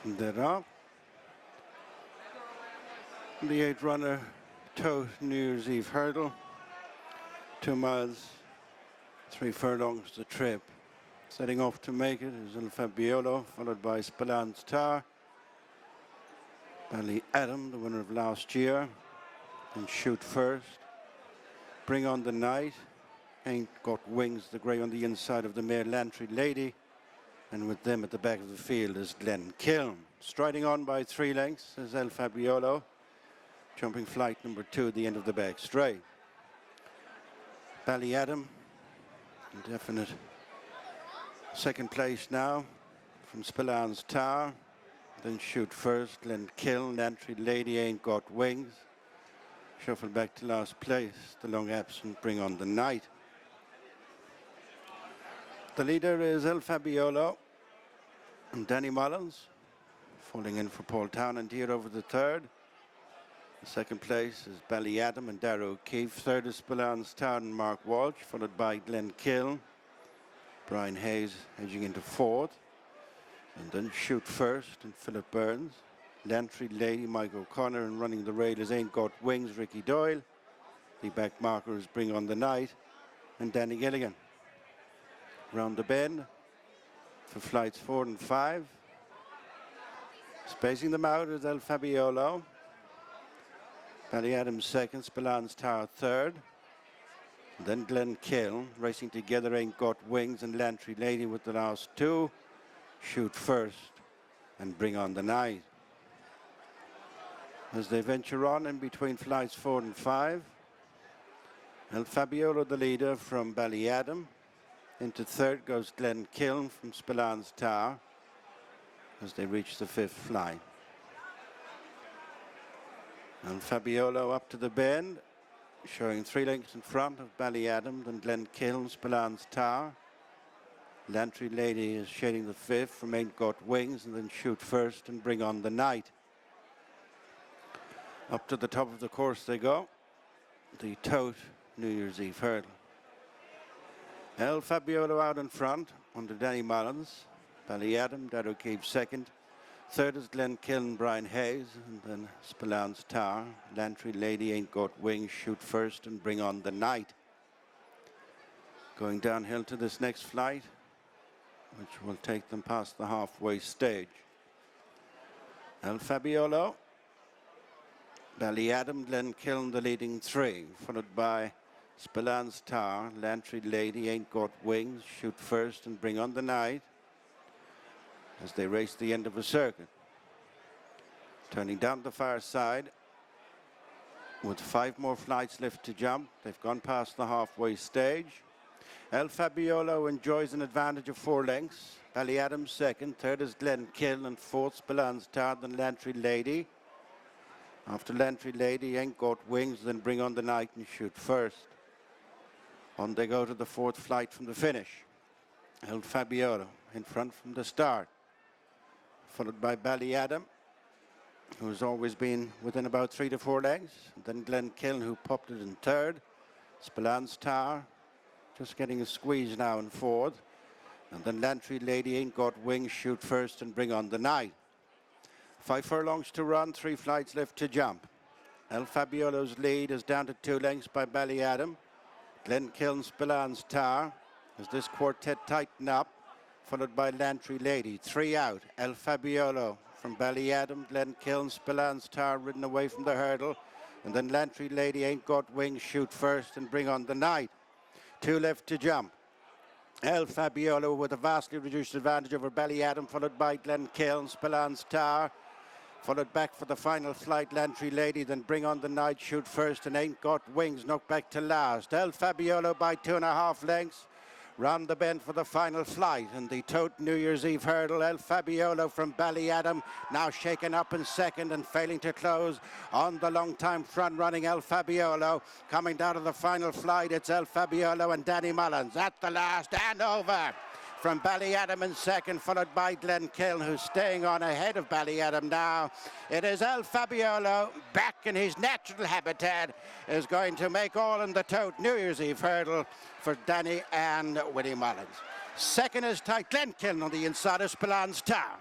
They're off. The 8-runner Tote New Year's Eve hurdle. 2 miles, 3 furlongs the trip. Setting off to make it is Fabiolo, followed by Spallan's Tower. Bally Adam, the winner of last year. And Shoot First. Bring on the Night. Ain't Got Wings, the grey on the inside of the mare Lantry Lady. And with them at the back of the field is Glen Kiln. Striding on by 3 lengths is El Fabiolo. Jumping flight number 2 at the end of the back straight. Bally Adam, definite second place now from Spallan's Tower. Then Shoot First, Glen Kiln, Lantry Lady, Ain't Got Wings. Shuffle back to last place, the long absent Bring on the Night. The leader is El Fabiolo and Danny Mullins, falling in for Paul Town and here over the third. The second place is Bally Adam and Darragh O'Keefe. Third is Spallan's Town and Mark Walsh, followed by Glen Kiln. Brian Hayes edging into fourth. And then Shoot First and Philip Burns. Lantry Lady, Mike O'Connor, and running the rail is Ain't Got Wings, Ricky Doyle. The back marker is Bring on the Night and Danny Gilligan. Round the bend for flights 4 and 5. Spacing them out is El Fabiolo. Bally Adams second, Spallan's Tower third. Then Glen Kiln, racing together Ain't Got Wings and Lantry Lady with the last 2. Shoot First and Bring on the Night. As they venture on in between flights 4 and 5. El Fabiolo the leader from Bally Adam. Into third goes Glen Kiln from Spallan's Tower as they reach the 5th flight. And Fabiolo up to the bend, showing 3 lengths in front of Bally Adam, then Glen Kiln, Spallan's Tower. Lantry Lady is shading the 5th from Ain't Got Wings, and then Shoot First and Bring on the Night. Up to the top of the course they go. The Tote New Year's Eve hurdle. El Fabiolo out in front under Danny Mullins. Bally Adam, Darragh O'Keefe second. Third is Glen Kiln, Brian Hayes, and then Spallan's Tower. Lantry Lady, Ain't Got Wings, Shoot First and Bring on the Night. Going downhill to this next flight, which will take them past the halfway stage. El Fabiolo, Bally Adam, Glen Kiln the leading 3, followed by Spallan's Tower, Lantry Lady, Ain't Got Wings, Shoot First and Bring on the Night as they race the end of a circuit. Turning down the far side with 5 more flights left to jump. They've gone past the halfway stage. El Fabiolo enjoys an advantage of 4 lengths. Bally Adam second, third is Glen Kiln, and fourth Spallan's Tower, then Lantry Lady. After Lantry Lady, Ain't Got Wings, then Bring on the Night and Shoot First. On they go to the 4th flight from the finish. El Fabiolo in front from the start, followed by Bally Adam, who's always been within about 3 to 4 lengths. Then Glen Kiln, who popped it in third. Spallan's Tower, just getting a squeeze now in fourth. And then Lantry Lady, Ain't Got Wings, Shoot First and Bring on the Night. 5 furlongs to run, 3 flights left to jump. El Fabiolo's lead is down to 2 lengths by Bally Adam. Glen Kiln, Spallan's Tower, as this quartet tighten up, followed by Lantry Lady. 3 out. El Fabiolo from Bally Adam, Glen Kiln, Spallan's Tower ridden away from the hurdle. And then Lantry Lady, Ain't Got Wings, Shoot First and Bring on the Night. 2 left to jump. El Fabiolo with a vastly reduced advantage over Bally Adam, followed by Glen Kiln, Spallan's Tower. Followed back for the final flight, Lantry Lady, then Bring on the Night, Shoot First and Ain't Got Wings, knocked back to last. El Fabiolo by 2.5 lengths. Round the bend for the final flight and the Tote New Year's Eve hurdle. El Fabiolo from Bally Adam now shaken up in second and failing to close on the long time front running El Fabiolo. Coming down to the final flight, it's El Fabiolo and Danny Mullins at the last and over. From Bally Adam in second, followed by Glen Kiln, who's staying on ahead of Bally Adam now. It is El Fabiolo, back in his natural habitat, is going to make all in the Tote New Year's Eve hurdle for Danny and Willie Mullins. Second is tight, Glen Kiln on the inside of Spallan's Tower.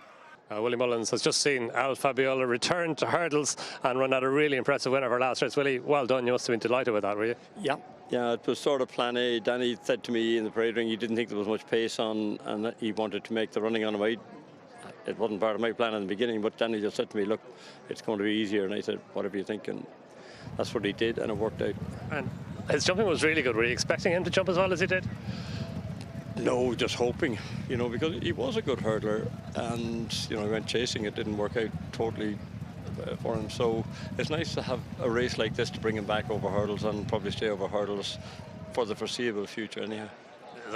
Willie Mullins has just seen Al Fabiolo return to hurdles and run out a really impressive win of her last race. Willie, well done. You must have been delighted with that, were you? Yeah, it was sort of plan A. Danny said to me in the parade ring he didn't think there was much pace on and that he wanted to make the running on him. It wasn't part of my plan in the beginning, but Danny just said to me, look, it's going to be easier. And I said, whatever you think. And that's what he did, and it worked out. And his jumping was really good. Were you expecting him to jump as well as he did? No, just hoping, because he was a good hurdler, and he went chasing. It didn't work out totally for him. So it's nice to have a race like this to bring him back over hurdles and probably stay over hurdles for the foreseeable future. Anyhow.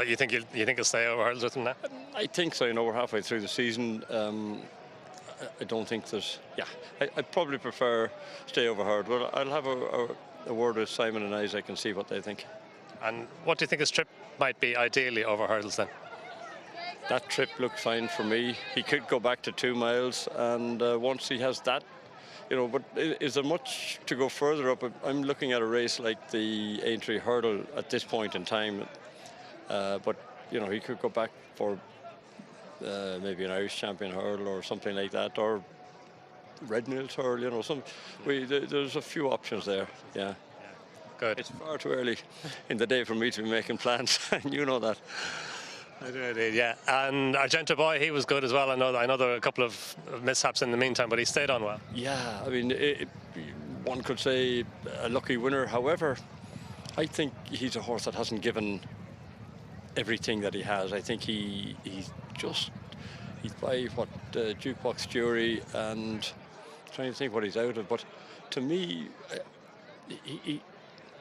You think he'll stay over hurdles with him now? I think so. We're halfway through the season. I don't think there's. Yeah, I'd probably prefer stay over hurdle. I'll have a word with Simon and Isaac and see what they think. And what do you think his trip might be ideally over hurdles then? That trip looked fine for me. He could go back to 2 miles, and once he has that, but is there much to go further up? I'm looking at a race like the Aintree Hurdle at this point in time, but he could go back for maybe an Irish champion hurdle or something like that, or Red Mills hurdle. There's a few options there. Yeah. Good. It's far too early in the day for me to be making plans, and you know that. I do indeed, yeah. And Argento Boy, he was good as well. I know there were a couple of mishaps in the meantime, but he stayed on well. Yeah, I mean, one could say a lucky winner. However, I think he's a horse that hasn't given everything that he has. I think he's by Jukebox Jury, and trying to think what he's out of. But to me,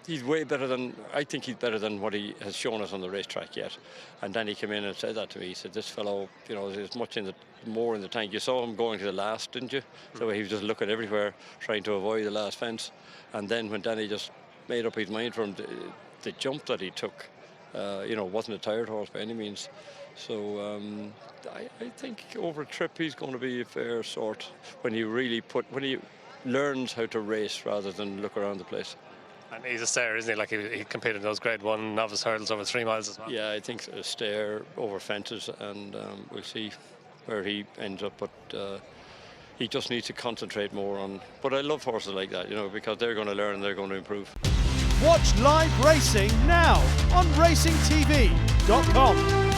he's way better than, I think he's better than what he has shown us on the racetrack yet. And then he came in and said that to me. He said, this fellow, there's much more in the tank. You saw him going to the last, didn't you? So he was just looking everywhere, trying to avoid the last fence. And then when Danny just made up his mind for him, the jump that he took, wasn't a tired horse by any means. So I think over a trip he's going to be a fair sort when he learns how to race rather than look around the place. And he's a stayer, isn't he? Like he competed in those Grade 1 novice hurdles over 3 miles as well. Yeah, I think a stayer over fences, and we'll see where he ends up. But he just needs to concentrate more on. But I love horses like that, because they're going to learn and they're going to improve. Watch live racing now on racingtv.com.